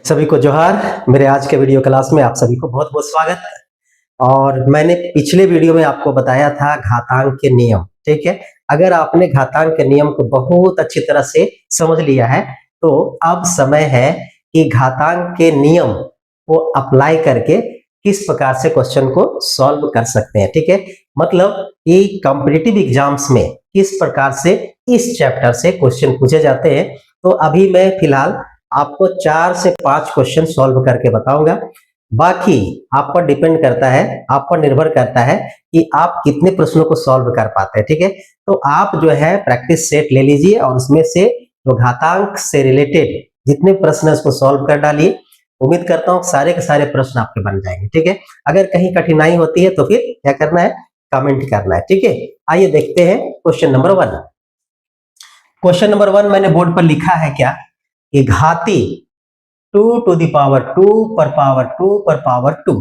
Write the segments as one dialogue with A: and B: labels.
A: सभी को जोहार। मेरे आज के वीडियो क्लास में आप सभी को बहुत बहुत स्वागत। और मैंने पिछले वीडियो में आपको बताया था घातांक के नियम, ठीक है। अगर आपने घातांक के नियम को बहुत अच्छी तरह से समझ लिया है तो अब समय है कि घातांक के नियम को अप्लाई करके किस प्रकार से क्वेश्चन को सॉल्व कर सकते हैं, ठीक है। मतलब कि कॉम्पिटिटिव एग्जाम्स में किस प्रकार से इस चैप्टर से क्वेश्चन पूछे जाते हैं। तो अभी मैं फिलहाल आपको 4 से 5 क्वेश्चन सॉल्व करके बताऊंगा। बाकी आप पर डिपेंड करता है, आप पर निर्भर करता है कि आप कितने प्रश्नों को सॉल्व कर पाते हैं, ठीक है। तो आप जो है प्रैक्टिस सेट ले लीजिए और उसमें से जो घातांक से रिलेटेड जितने प्रश्न है उसको सॉल्व कर डालिए। उम्मीद करता हूँ सारे के सारे प्रश्न आपके बन जाएंगे, ठीक है। अगर कहीं कठिनाई होती है तो फिर क्या करना है, कमेंट करना है, ठीक है। आइए देखते हैं क्वेश्चन नंबर 1। क्वेश्चन नंबर 1 मैंने बोर्ड पर लिखा है क्या कि घाती 2 to the power 2 पर पावर 2 पर पावर 2,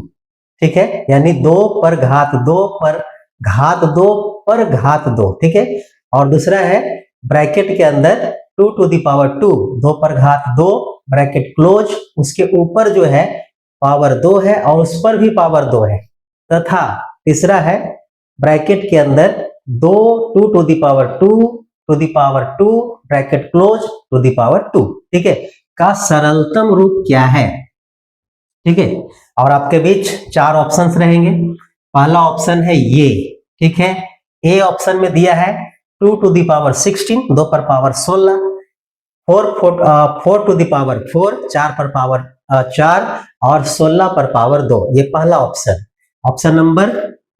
A: ठीक है। यानी 2 पर घात 2 पर घात 2 पर घात 2, ठीक है। और दूसरा है ब्रैकेट के अंदर 2 to the power 2 2 पर घात 2 ब्रैकेट क्लोज, उसके ऊपर जो है पावर 2 है और उस पर भी पावर 2 है। तथा तीसरा है ब्रैकेट के अंदर 2 to the power 2 to the power 2 bracket close to the power 2, ठीक है, का सरलतम रूप क्या है, ठीक है। और आपके बीच 4 ऑप्शंस रहेंगे। पहला ऑप्शन है ये, ठीक है। ए ऑप्शन में दिया है 2 to the power 16 2 पर पावर 16, 4 to the power 4 4 पर पावर 4 और 16 पर पावर 2। ये पहला ऑप्शन। ऑप्शन नंबर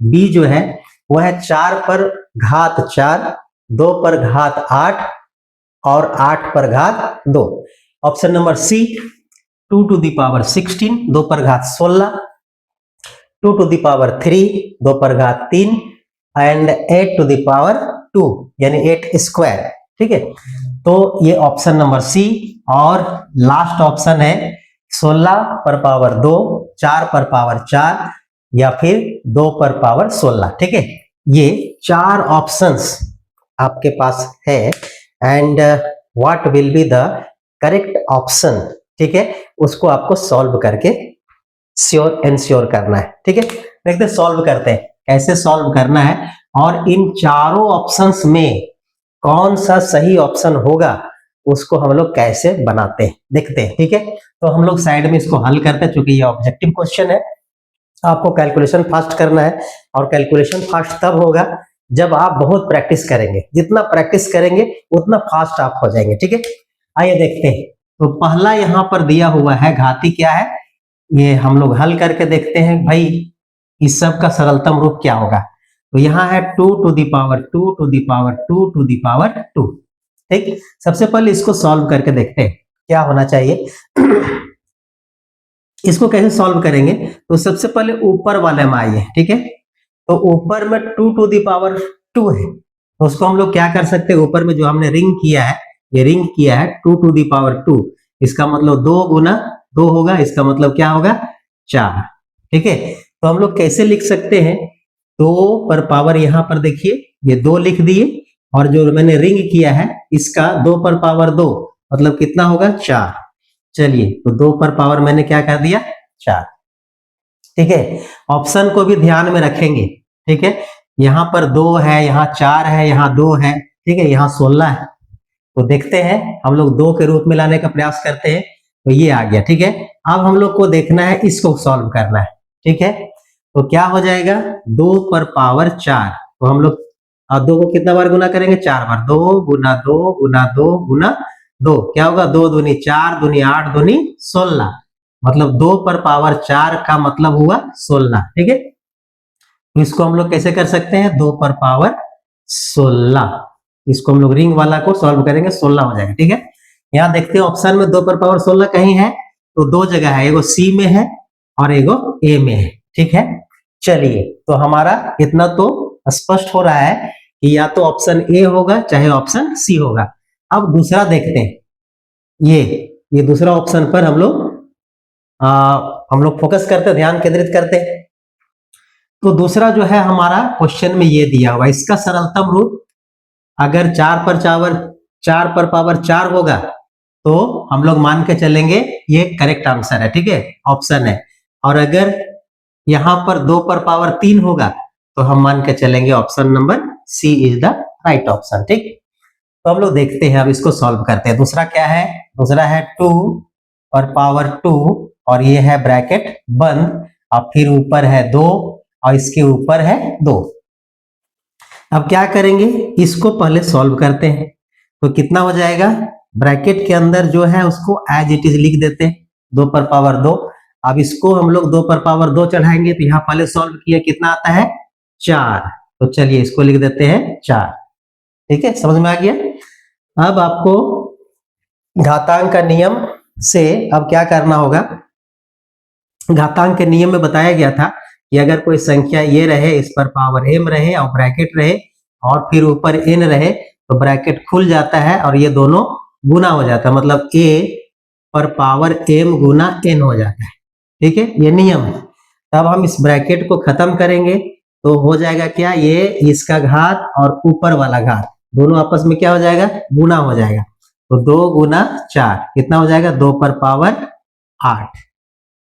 A: बी जो है वह है 4 पर घात 4 2 पर घात 8 और 8 पर घात 2। Option number C 2 to the power 16 2 पर घात 16, 2 to the power 3 2 पर घात 3 एंड 8 to the power 2 यानी 8 स्क्वायर, ठीक है। तो ये ऑप्शन नंबर सी। और लास्ट ऑप्शन है 16 पर पावर 2 4 पर पावर 4 या फिर 2 पर पावर 16, ठीक है। ये 4 ऑप्शंस आपके पास है and what will be the correct option, ठीक है, उसको आपको सॉल्व करके श्योर एंश्योर करना है, ठीक है। देखते हैं सॉल्व करते हैं कैसे सॉल्व करना है और इन चारों ऑप्शंस में कौन सा सही ऑप्शन होगा उसको हम लोग कैसे बनाते हैं देखते हैं, ठीक है। तो हम लोग साइड में इसको हल करते हैं। चूंकि ये ऑब्जेक्टिव क्वेश्चन है, आपको कैलकुलेशन फास्ट करना है और कैलकुलेशन फास्ट तब होगा जब आप बहुत प्रैक्टिस करेंगे। जितना प्रैक्टिस करेंगे उतना फास्ट आप हो जाएंगे, ठीक है। आइए देखते हैं। तो पहला यहाँ पर दिया हुआ है घाती क्या है, ये हम लोग हल करके देखते हैं भाई इस सब का सरलतम रूप क्या होगा। तो यहाँ है 2 to the power 2 to the power 2 to the power 2, ठीक। सबसे पहले इसको सॉल्व करके देखते हैं क्या होना चाहिए। इसको कैसे सॉल्व करेंगे, तो सबसे पहले ऊपर वाले में आइए, ठीक है। तो ऊपर में 2 to the power 2 है, तो उसको हम लोग क्या कर सकते हैं, ऊपर में जो हमने रिंग किया है, ये रिंग किया है 2 to the power 2, इसका मतलब 2 गुना 2 होगा, इसका मतलब क्या होगा 4, ठीक है। तो हम लोग कैसे लिख सकते हैं, 2 पर पावर यहाँ पर देखिए ये 2 लिख दिए और जो मैंने रिंग किया है इसका 2 पर पावर 2 मतलब कितना होगा 4। चलिए तो 2 पर पावर मैंने क्या कर दिया 4, ठीक है। ऑप्शन को भी ध्यान में रखेंगे, ठीक है। यहाँ पर 2 है, यहाँ 4 है, यहाँ 2 है, ठीक है, यहाँ 16 है। तो देखते हैं हम लोग 2 के रूप में लाने का प्रयास करते हैं, तो ये आ गया, ठीक है। अब हम लोग को देखना है इसको सॉल्व करना है, ठीक है। तो क्या हो जाएगा 2 पर पावर 4, तो हम लोग 2 को कितना बार गुना करेंगे 4 बार, 2 गुना 2 गुना 2 गुना 2 क्या होगा 2 दूनी 4 दूनी 8 दूनी 16, मतलब 2 पर पावर 4 का मतलब हुआ 16, ठीक है। तो इसको हम लोग कैसे कर सकते हैं 2 पर पावर 16, इसको हम लोग रिंग वाला को सॉल्व करेंगे 16 हो जाएगा, ठीक है। यहाँ देखते हैं ऑप्शन में 2 पर पावर 16 कहीं है, तो 2 जगह है, एगो सी में है और एगो ए में है, ठीक है। चलिए तो हमारा इतना तो स्पष्ट हो रहा है कि या तो ऑप्शन ए होगा चाहे ऑप्शन सी होगा। अब दूसरा देखते हैं, ये दूसरा ऑप्शन पर हम लोग फोकस करते, ध्यान केंद्रित करते हैं। तो दूसरा जो है हमारा क्वेश्चन में ये दिया हुआ, इसका सरलतम रूप अगर 4 पर पावर 4 होगा तो हम लोग मान के चलेंगे ये करेक्ट आंसर है, ठीक है, ऑप्शन है। और अगर यहाँ पर 2 पर पावर 3 होगा तो हम मान के चलेंगे option number C is the right option, ठीक। तो हम लोग देखते हैं, अब इसको सॉल्व करते हैं। दूसरा क्या है, दूसरा है 2 पर पावर 2 और ये है ब्रैकेट बंद और फिर ऊपर है 2 और इसके ऊपर है 2। अब क्या करेंगे, इसको पहले सॉल्व करते हैं। तो कितना हो जाएगा, ब्रैकेट के अंदर जो है उसको एज इट इज लिख देते हैं 2 पर पावर 2। अब इसको हम लोग 2 पर पावर 2 चढ़ाएंगे तो यहाँ पहले सॉल्व किया कितना आता है 4। तो चलिए इसको लिख देते हैं 4, ठीक है, समझ में आ गया। अब आपको घातांक का नियम से अब क्या करना होगा, घातांक के नियम में बताया गया था कि अगर कोई संख्या ये रहे, इस पर पावर m रहे और ब्रैकेट रहे और फिर ऊपर n रहे तो ब्रैकेट खुल जाता है और ये दोनों गुना हो जाता है, मतलब a पर पावर m गुना n हो जाता है, ठीक है, ये नियम है। तब हम इस ब्रैकेट को खत्म करेंगे तो हो जाएगा क्या, ये इसका घात और ऊपर वाला घात दोनों आपस में क्या हो जाएगा, गुना हो जाएगा। तो 2 गुना 4 कितना हो जाएगा, 2 पर पावर 8,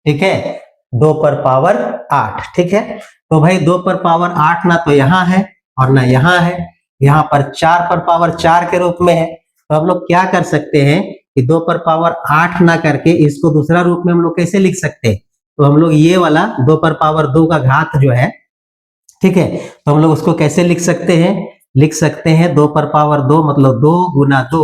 A: ठीक है, 2 पर पावर 8, ठीक है। तो भाई 2 पर पावर 8 ना तो यहाँ है और ना यहाँ है, यहाँ पर 4 पर पावर 4 के रूप में है। तो हम लोग क्या कर सकते हैं कि 2 पर पावर 8 ना करके इसको दूसरा रूप में हम लोग कैसे लिख सकते हैं, तो हम लोग ये वाला 2 पर पावर 2 का घात जो है, ठीक है, तो हम लोग उसको कैसे लिख सकते हैं, लिख सकते हैं 2 पर पावर 2 मतलब 2 गुना 2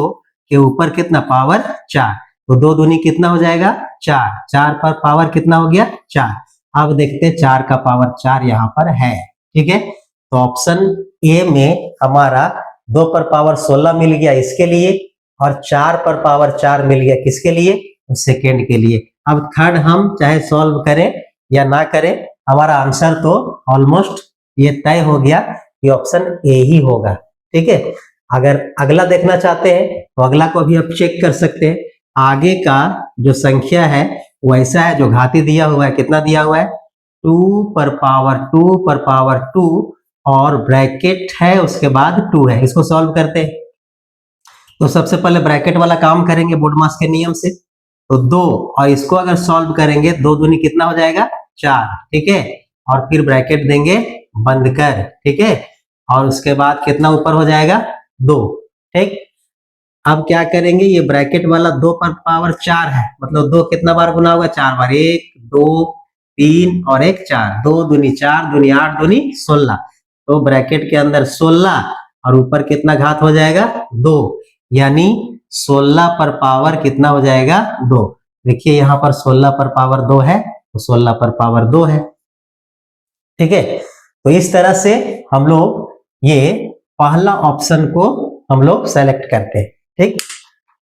A: के ऊपर कितना पावर 4, तो 2 दूनी कितना हो जाएगा 4, 4 पर पावर कितना हो गया 4। अब देखते हैं 4 का पावर 4 यहाँ पर है, ठीक है। तो ऑप्शन ए में हमारा 2 पर पावर 16 मिल गया इसके लिए और 4 पर पावर 4 मिल गया किसके लिए, सेकेंड के लिए। अब थर्ड हम चाहे सॉल्व करें या ना करें, हमारा आंसर तो ऑलमोस्ट ये तय हो गया कि ऑप्शन ए ही होगा, ठीक है। अगर अगला देखना चाहते हैं तो अगला को भी आप चेक कर सकते हैं। आगे का जो संख्या है वैसा है जो घाती दिया हुआ है, कितना दिया हुआ है 2 पर पावर 2 पर पावर 2 और ब्रैकेट है उसके बाद 2 है। इसको सॉल्व करते हैं तो सबसे पहले ब्रैकेट वाला काम करेंगे बोर्ड मास के नियम से, तो 2 और इसको अगर सॉल्व करेंगे 2 दूनी कितना हो जाएगा 4, ठीक है, और फिर ब्रैकेट देंगे बंद कर, ठीक है, और उसके बाद कितना ऊपर हो जाएगा 2, ठीक। अब क्या करेंगे, ये ब्रैकेट वाला 2 पर पावर 4 है, मतलब 2 कितना बार गुना होगा 4 बार, 1 2 3 और 1 4, 2 दूनी 4 दूनी 8 दूनी 16, तो ब्रैकेट के अंदर 16 और ऊपर कितना घात हो जाएगा 2, यानी 16 पर पावर कितना हो जाएगा 2। देखिए यहाँ पर 16 पर पावर 2 है तो 16 पर पावर 2 है, ठीक है। तो इस तरह से हम लोग ये पहला ऑप्शन को हम लोग सेलेक्ट करते हैं, ठीक।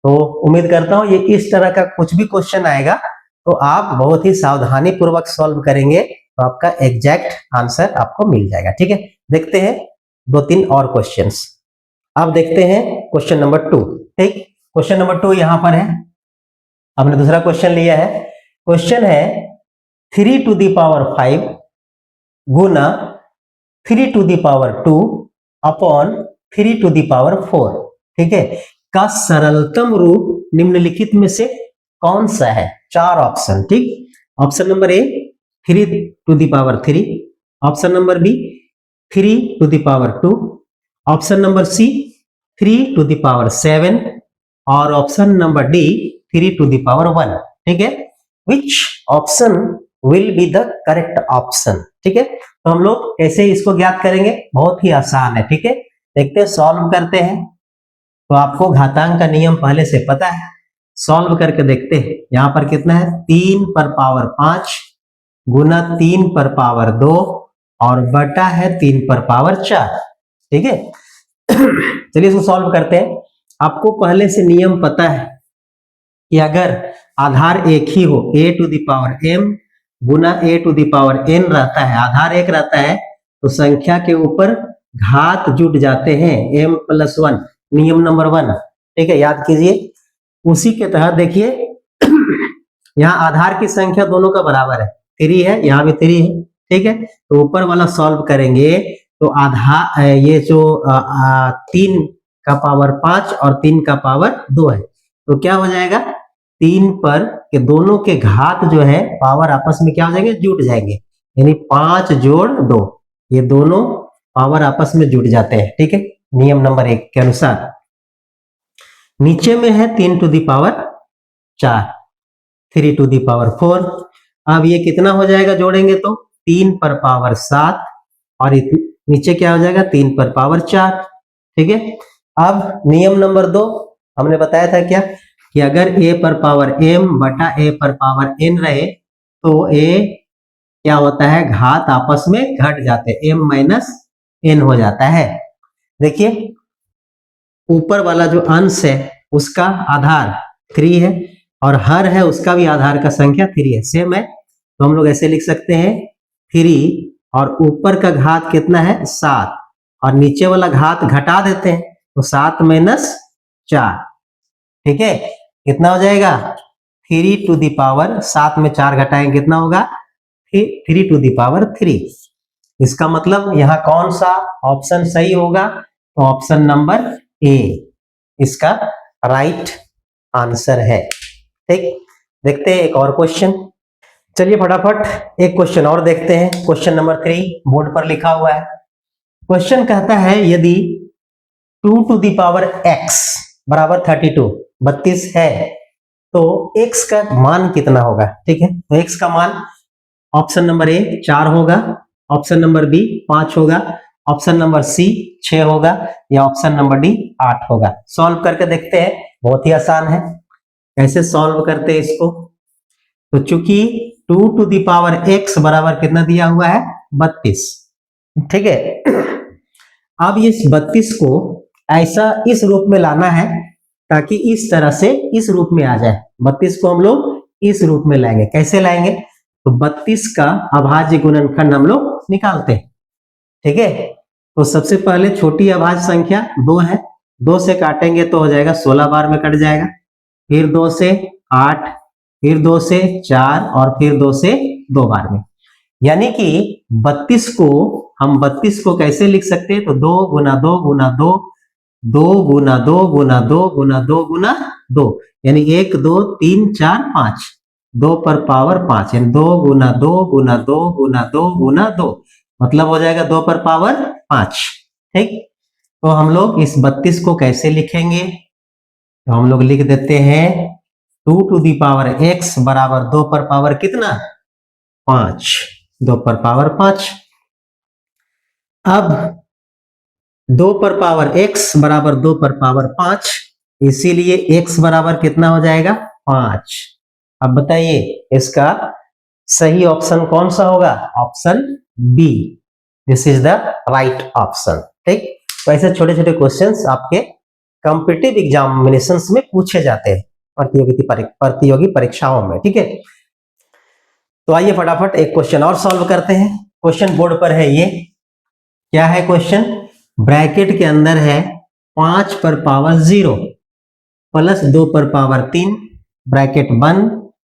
A: तो उम्मीद करता हूं ये इस तरह का कुछ भी क्वेश्चन आएगा तो आप बहुत ही सावधानी पूर्वक सॉल्व करेंगे तो आपका एग्जैक्ट आंसर आपको मिल जाएगा, ठीक है। देखते हैं 2-3 और क्वेश्चंस। अब देखते हैं क्वेश्चन नंबर 2, ठीक। क्वेश्चन नंबर 2 यहां पर है, हमने दूसरा क्वेश्चन लिया है। क्वेश्चन है 3 टू द पावर 5 गुना 3 to the power 2 upon 3 to the power 4, ठीक है, का सरलतम रूप निम्नलिखित में से कौन सा है। 4 ऑप्शन, ठीक। Option number A 3 to the power 3, option number B 3 to the power 2, option number C 3 to the power 7 और option number D 3 to the power 1, ठीक है। Which option will be the correct option, ठीक है। तो हम लोग कैसे इसको ज्ञात करेंगे, बहुत ही आसान है, ठीक है। देखते हैं, सॉल्व करते हैं। तो आपको घातांक का नियम पहले से पता है, सॉल्व करके देखते हैं। यहाँ पर कितना है 3 पर पावर 5 गुना 3 पर पावर 2 और बटा है 3 पर पावर 4, ठीक है। चलिए इसको सॉल्व करते हैं। आपको पहले से नियम पता है कि अगर आधार एक ही हो, a to the power m गुना a to the power n रहता है, आधार एक रहता है तो संख्या के ऊपर घात जुट जाते हैं m प्लस 1, नियम नंबर 1, ठीक है, याद कीजिए। उसी के तहत देखिए यहाँ आधार की संख्या दोनों का बराबर है, 3 है, यहाँ भी 3 है, ठीक है। तो ऊपर वाला सॉल्व करेंगे तो आधार ये जो 3 का पावर 5 और 3 का पावर 2 है, तो क्या हो जाएगा, 3 पर के दोनों के घात जो है पावर आपस में क्या हो जाएंगे, जुट जाएंगे, यानी 5 जोड़ 2, ये दोनों पावर आपस में जुट जाते हैं। ठीक है, नियम नंबर 1 के अनुसार। नीचे में है 3 to the power 4, 3 to the power 4। अब ये कितना हो जाएगा जोड़ेंगे तो 3 पर पावर 7 और नीचे क्या हो जाएगा 3 पर पावर 4। ठीक है, अब नियम नंबर 2 हमने बताया था क्या कि अगर a पर पावर m बटा a पर पावर n रहे तो a क्या होता है, घात आपस में घट जाते हैं, m माइनस n हो जाता है। देखिए ऊपर वाला जो अंश है उसका आधार 3 है और हर है उसका भी आधार का संख्या 3 है, सेम है। तो हम लोग ऐसे लिख सकते हैं 3 और ऊपर का घात कितना है 7 और नीचे वाला घात घटा देते हैं तो 7 माइनस 4। ठीक है, कितना हो जाएगा 3 टू दी पावर 7 में 4 घटाएंगे कितना होगा 3 टू दी पावर 3। इसका मतलब यहाँ कौन सा ऑप्शन सही होगा, तो ऑप्शन नंबर ए इसका राइट आंसर है। ठीक, देखते हैं एक और क्वेश्चन। चलिए फटाफट एक क्वेश्चन और देखते हैं। क्वेश्चन नंबर 3 बोर्ड पर लिखा हुआ है। क्वेश्चन कहता है यदि 2 टू दी पावर x बराबर 32 है तो x का मान कितना होगा। ठीक है, तो x का मान ऑप्शन नंबर ए 4 होगा, ऑप्शन नंबर बी 5 होगा, ऑप्शन नंबर सी 6 होगा या ऑप्शन नंबर डी 8 होगा। सॉल्व करके देखते हैं, बहुत ही आसान है। कैसे सॉल्व करते हैं इसको, तो चूंकि 2 टू दी पावर x बराबर कितना दिया हुआ है 32। ठीक है, अब इस 32 को ऐसा इस रूप में लाना है ताकि इस तरह से इस रूप में आ जाए। 32 को हम लोग इस रूप में लाएंगे। कैसे लाएंगे, तो 32 का अभाज्य गुणनखंड हम लोग निकालते हैं। ठीक है, तो सबसे पहले छोटी अभाज्य संख्या 2 है, 2 से काटेंगे तो हो जाएगा 16 बार में कट जाएगा, फिर 2 से 8, फिर 2 से 4 और फिर 2 से 2 बार में। यानी कि 32 को हम 32 को कैसे लिख सकते हैं, तो 2 गुना 2 गुना 2, 2 गुना 2 गुना 2 गुना 2 गुना 2, यानी 1 2 3 4 5, 2 पर पावर 5, यानी 2 गुना 2 गुना 2 गुना 2 गुना 2, मतलब हो जाएगा 2 पर पावर 5। ठीक, तो हम लोग इस 32 को कैसे लिखेंगे, तो हम लोग लिख देते हैं 2 टू दी पावर x बराबर 2 पर पावर कितना 5, 2 पर पावर 5। अब 2 पर पावर x बराबर 2 पर पावर 5, इसीलिए x बराबर कितना हो जाएगा 5। अब बताइए इसका सही ऑप्शन कौन सा होगा, option B, this is the right option. ठीक, तो ऐसे छोटे छोटे क्वेश्चंस आपके कॉम्पिटिटिव एग्जामिनेशंस में पूछे जाते हैं, प्रतियोगी परीक्षाओं में। ठीक है, तो आइए फटाफट एक क्वेश्चन और सॉल्व करते हैं। क्वेश्चन बोर्ड पर है, ये क्या है क्वेश्चन, ब्रैकेट के अंदर है 5 पर पावर 0 प्लस 2 पर पावर 3 ब्रैकेट बंद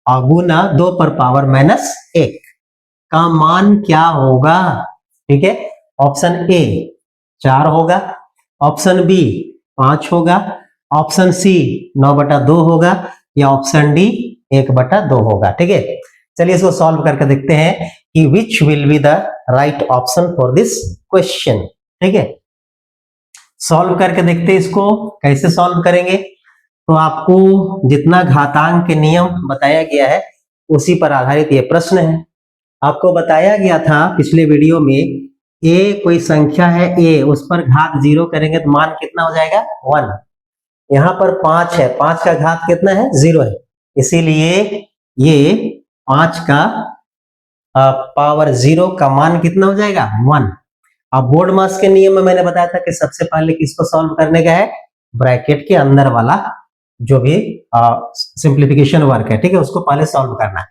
A: और गुना 2 पर पावर माइनस 1 का मान क्या होगा। ठीक है, ऑप्शन ए 4 होगा, ऑप्शन बी 5 होगा, ऑप्शन सी 9/2 होगा या ऑप्शन डी 1/2 होगा। ठीक है, चलिए इसको सॉल्व करके देखते हैं कि which will be the right option for this question. ठीक है, सॉल्व करके देखते हैं इसको कैसे सॉल्व करेंगे। तो आपको जितना घातांक के नियम बताया गया है उसी पर आधारित ये प्रश्न है। आपको बताया गया था पिछले वीडियो में a कोई संख्या है a, उस पर घात 0 करेंगे तो मान कितना हो जाएगा 1। यहाँ पर 5 है, 5 का घात कितना है 0 है, इसीलिए ये 5 का पावर 0 का मान कितना हो जाएगा 1। अब बोर्ड मास के नियम में मैंने बताया था कि सबसे पहले किसको सॉल्व करने का है, ब्रैकेट के अंदर वाला जो भी सिंप्लीफिकेशन वर्क है, ठीक है, उसको पहले सॉल्व करना है।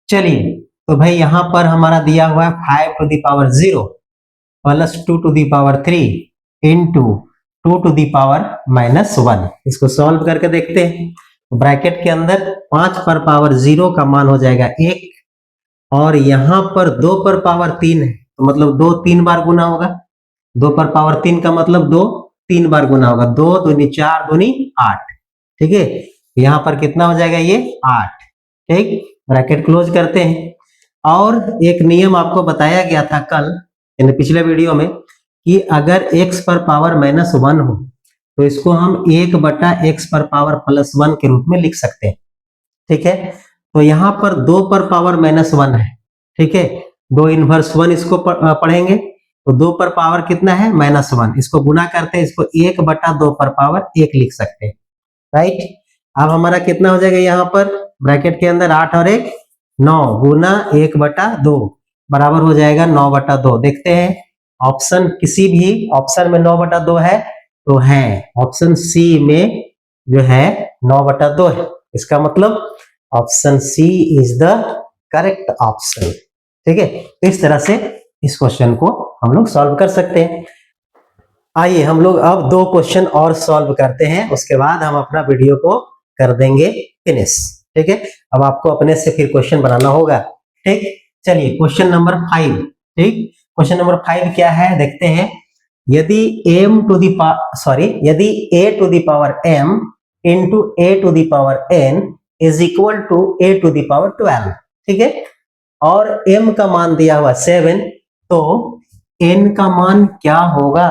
A: चलिए, तो भाई यहां पर हमारा दिया हुआ है 5 to the power 0 plus 2 to the power 3 into 2 to the power minus 1। इसको सॉल्व करके देखते हैं। ब्रैकेट के अंदर 5 पर पावर 0 का मान हो जाएगा 1 और यहां पर 2 पर पावर 3 है, तो मतलब 2 3 बार गुना होगा। 2 पर पावर 3 का मतलब 2 3 बार गुना होगा, 2 दूनी 4 दूनी 8। ठीक है, यहाँ पर कितना हो जाएगा ये 8। ठीक, ब्रैकेट क्लोज करते हैं। और एक नियम आपको बताया गया था कल यानी पिछले वीडियो में कि अगर x पर पावर -1 हो तो इसको हम 1/x पर पावर +1 के रूप में लिख सकते हैं। ठीक है, तो यहाँ पर 2 पर पावर -1 है। ठीक है, 2 इनवर्स 1 इसको पढ़ेंगे तो 2 पर पावर कितना है -1, इसको गुना करते हैं, इसको 1/2 पर पावर 1 लिख सकते हैं। राइट, अब हमारा कितना हो जाएगा यहाँ पर ब्रैकेट के अंदर 8 और 1 9 गुना 1/2 बराबर हो जाएगा 9/2। देखते हैं ऑप्शन किसी भी ऑप्शन में 9/2 है तो है ऑप्शन सी में जो है 9/2 है। इसका मतलब option C is the correct option. ठीक है, इस तरह से इस क्वेश्चन को हम लोग सॉल्व कर सकते हैं। आइए हम लोग अब 2 क्वेश्चन और सॉल्व करते हैं, उसके बाद हम अपना वीडियो को कर देंगे फिनिश। ठीक है, अब आपको अपने से फिर क्वेश्चन बनाना होगा। ठीक, चलिए क्वेश्चन नंबर 5। ठीक, क्वेश्चन नंबर 5 क्या है देखते हैं। यदि यदि a to the power m into a to the power n is equal to a to the power 12। ठीक है, और m का मान दिया हुआ 7 तो n का मान क्या होगा।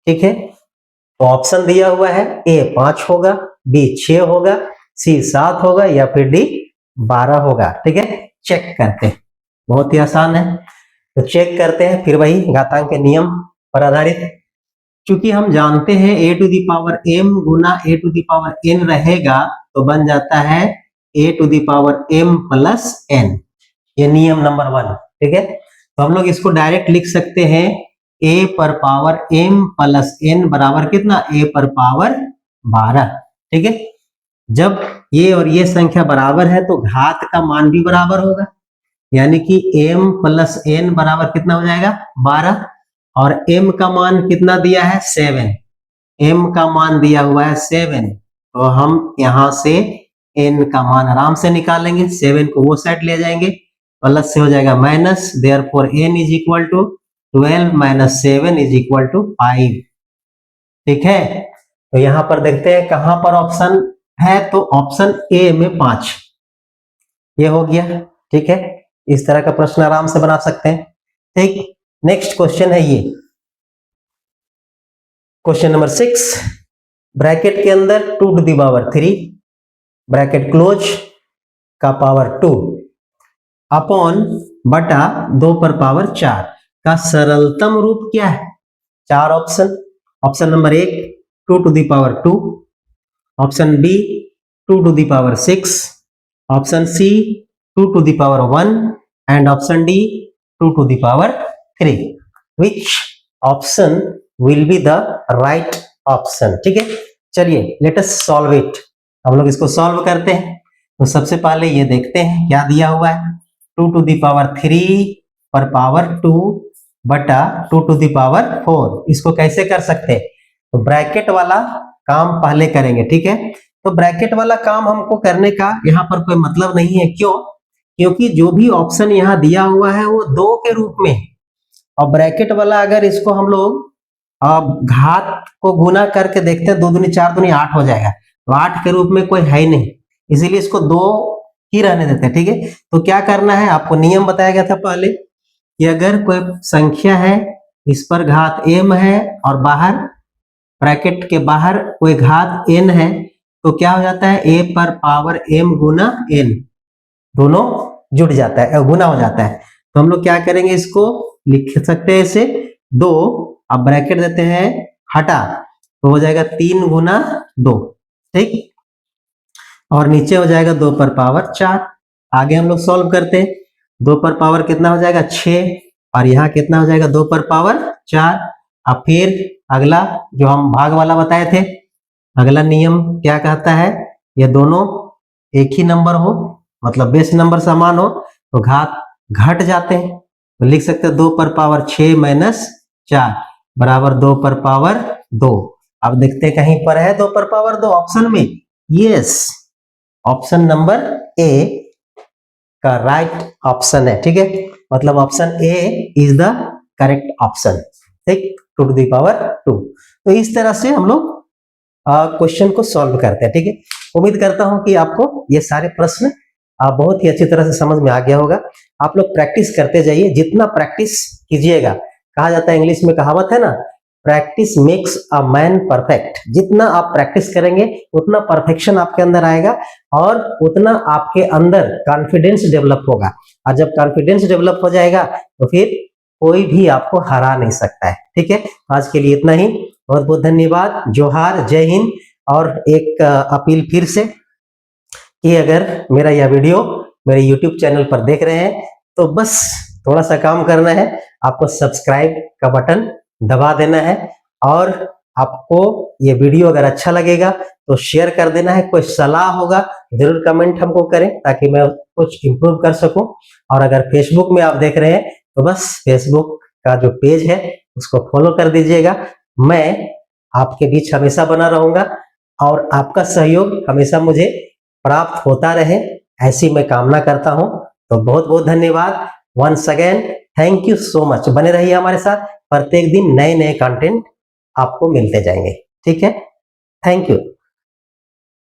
A: ठीक है, तो ऑप्शन दिया हुआ है a 5 होगा, b 6 होगा, c 7 होगा या फिर d 12 होगा। ठीक है, चेक करते हैं, बहुत ही आसान है तो चेक करते हैं। फिर वही घातांक के नियम पर आधारित, क्योंकि हम जानते हैं a to the power m गुना a to the power n रहेगा तो बन जाता है a to the power m plus n, ये नियम नंबर 1। ठीक है, तो हम लोग इसको डायरेक्ट लिख सकते हैं a पर पावर m प्लस n बराबर कितना a पर पावर 12। ठीक है, जब ये और ये संख्या बराबर है तो घात का मान भी बराबर होगा, यानी कि m प्लस n बराबर कितना हो जाएगा 12, और m का मान कितना दिया है 7, m का मान दिया हुआ है 7, तो हम यहां से n का मान आराम से निकालेंगे। 7 को वो साइड ले जाएंगे, प्लस से हो जाएगा minus, therefore n is equal to 12 minus 7 is equal to 5। ठीक है, तो यहां पर देखते हैं कहां पर ऑप्शन है, तो ऑप्शन ए में 5 ये हो गया। ठीक है, इस तरह का प्रश्न आराम से बना सकते हैं। ठीक, नेक्स्ट क्वेश्चन है ये क्वेश्चन नंबर 6। ब्रैकेट के अंदर 2 to the power 3 bracket close का पावर 2 अपॉन बटा 2 पर पावर 4 का सरलतम रूप क्या है। 4 option, option number 1 2 to the power 2, option B 2 to the power 6, option C 2 to the power 1 and option D 2 to the power 3। Which option will be the right option। ठीक है, चलिए लेट अस सॉल्व इट, हम लोग इसको solve करते हैं। तो सबसे पहले ये देखते हैं क्या दिया हुआ है, 2 to the power 3 पर पावर 2 बटा 2 to the power 4। इसको कैसे कर सकते हैं, तो ब्रैकेट वाला काम पहले करेंगे। ठीक है, तो ब्रैकेट वाला काम हमको करने का यहाँ पर कोई मतलब नहीं है। क्यों, क्योंकि जो भी ऑप्शन यहाँ दिया हुआ है वो 2 के रूप में है, और ब्रैकेट वाला अगर इसको हम लोग घात को गुना करके देखते हैं 2 दूनी 4 दूनी 8 हो जाएगा, तो 8 के रूप में कोई है ही नहीं, इसीलिए इसको 2 ही रहने देते हैं। ठीक है, तो क्या करना है, आपको नियम बताया गया था पहले कि अगर कोई संख्या है इस पर घात m है और बाहर ब्रैकेट के बाहर कोई घात n है तो क्या हो जाता है a पर पावर m गुना n, दोनों जुड़ जाता है, गुना हो जाता है। तो हम लोग क्या करेंगे, इसको लिख सकते हैं इसे 2, अब ब्रैकेट देते हैं हटा तो हो जाएगा 3 गुना 2। ठीक, और नीचे हो जाएगा 2 पर पावर 4। आगे हम लोग सॉल्व करते हैं, 2 पर पावर कितना हो जाएगा 6, और यहाँ कितना हो जाएगा 2 पर पावर 4। अब फिर अगला जो हम भाग वाला बताए थे, अगला नियम क्या कहता है, ये दोनों एक ही नंबर हो, मतलब बेस नंबर समान हो तो घात घट जाते हैं, तो लिख सकते हैं 2 पर पावर 6 माइनस 4 बराबर 2 पर पावर 2। अब देखते हैं कहीं पर है 2 पर पावर 2 ऑप्शन में, यस ऑप्शन नंबर ए का राइट ऑप्शन है। ठीक है, मतलब option A is the correct option. ठीक, 2 to the power 2। तो इस तरह से हम लोग क्वेश्चन को सॉल्व करते हैं। ठीक है, उम्मीद करता हूं कि आपको ये सारे प्रश्न बहुत ही अच्छी तरह से समझ में आ गया होगा। आप लोग प्रैक्टिस करते जाइए, जितना प्रैक्टिस कीजिएगा, कहा जाता है इंग्लिश में कहावत है ना, practice makes a man perfect. जितना आप प्रैक्टिस करेंगे उतना परफेक्शन आपके अंदर आएगा और उतना आपके अंदर कॉन्फिडेंस डेवलप होगा। और जब कॉन्फिडेंस डेवलप हो जाएगा तो फिर कोई भी आपको हरा नहीं सकता है। ठीक है, आज के लिए इतना ही। बहुत बहुत धन्यवाद। जोहार, जय हिंद। और एक अपील फिर से कि अगर मेरा यह वीडियो मेरे YouTube चैनल पर देख रहे हैं तो बस थोड़ा सा काम करना है, आपको सब्सक्राइब का बटन दबा देना है और आपको ये वीडियो अगर अच्छा लगेगा तो शेयर कर देना है। कोई सलाह होगा जरूर कमेंट हमको करें ताकि मैं कुछ इंप्रूव कर सकूं। और अगर फेसबुक में आप देख रहे हैं तो बस फेसबुक का जो पेज है उसको फॉलो कर दीजिएगा। मैं आपके बीच हमेशा बना रहूंगा और आपका सहयोग हमेशा मुझे प्राप्त होता रहे, ऐसी मैं कामना करता हूं। तो बहुत बहुत धन्यवाद। Once again thank you so much. बने रहिए हमारे साथ, प्रत्येक दिन नए नए कंटेंट आपको मिलते जाएंगे। ठीक है, थैंक यू।